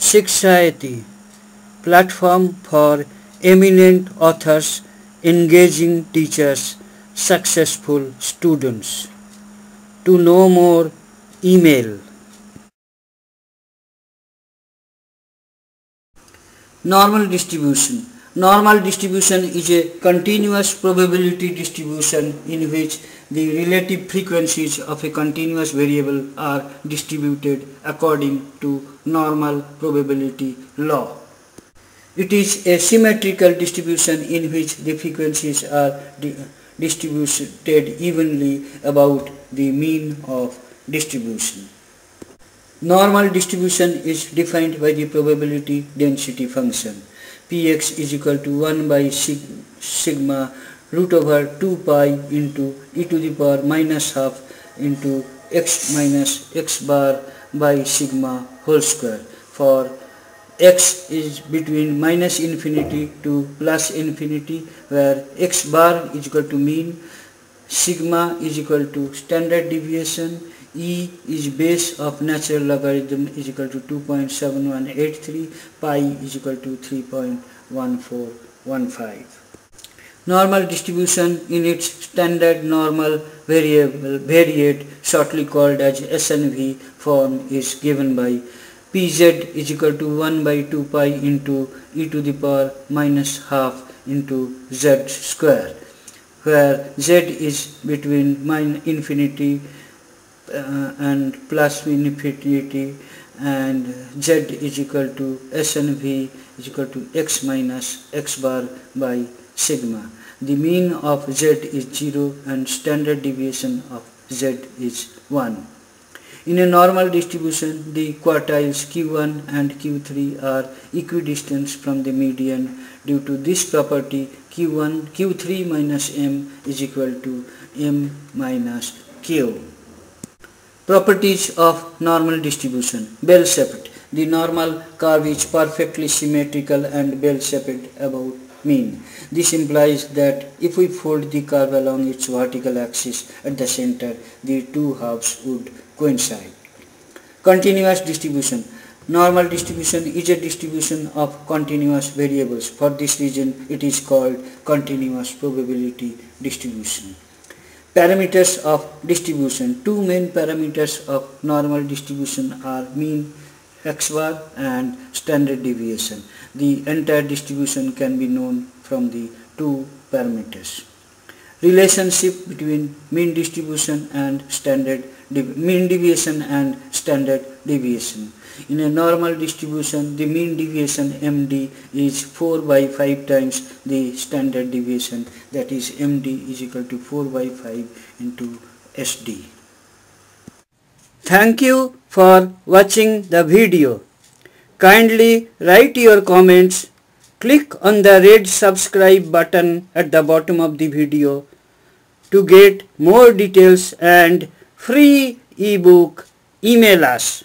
Shikshayati, platform for eminent authors, engaging teachers, successful students. To know more, email. Normal distribution. Normal distribution is a continuous probability distribution in which the relative frequencies of a continuous variable are distributed according to normal probability law. It is a symmetrical distribution in which the frequencies are distributed evenly about the mean of distribution. Normal distribution is defined by the probability density function. Px is equal to 1 by sigma root over 2 pi into e to the power minus half into x minus x bar by sigma whole square, for x is between minus infinity to plus infinity, where x bar is equal to mean, sigma is equal to standard deviation, e is base of natural logarithm is equal to 2.7183, pi is equal to 3.1415. Normal distribution in its standard normal variate, shortly called as SNV form, is given by Pz is equal to 1 by 2 pi into e to the power minus half into z square, where z is between infinity and plus infinity, and z is equal to SNV is equal to x minus x bar by sigma. The mean of z is 0 and standard deviation of z is 1. In a normal distribution, the quartiles Q1 and Q3 are equidistant from the median. Due to this property, Q3 minus m is equal to m minus q. Properties of normal distribution. Bell-shaped. The normal curve is perfectly symmetrical and bell-shaped about mean. This implies that if we fold the curve along its vertical axis at the center, the two halves would coincide. Continuous distribution. Normal distribution is a distribution of continuous variables. For this reason, it is called continuous probability distribution. Parameters of distribution. Two main parameters of normal distribution are mean x bar and standard deviation. The entire distribution can be known from the two parameters. Relationship between mean deviation and standard deviation. In a normal distribution, the mean deviation MD is 4 by 5 times the standard deviation, that is MD is equal to 4 by 5 into SD. Thank you for watching the video. Kindly write your comments. Click on the red subscribe button at the bottom of the video to get more details and free ebook. Email us.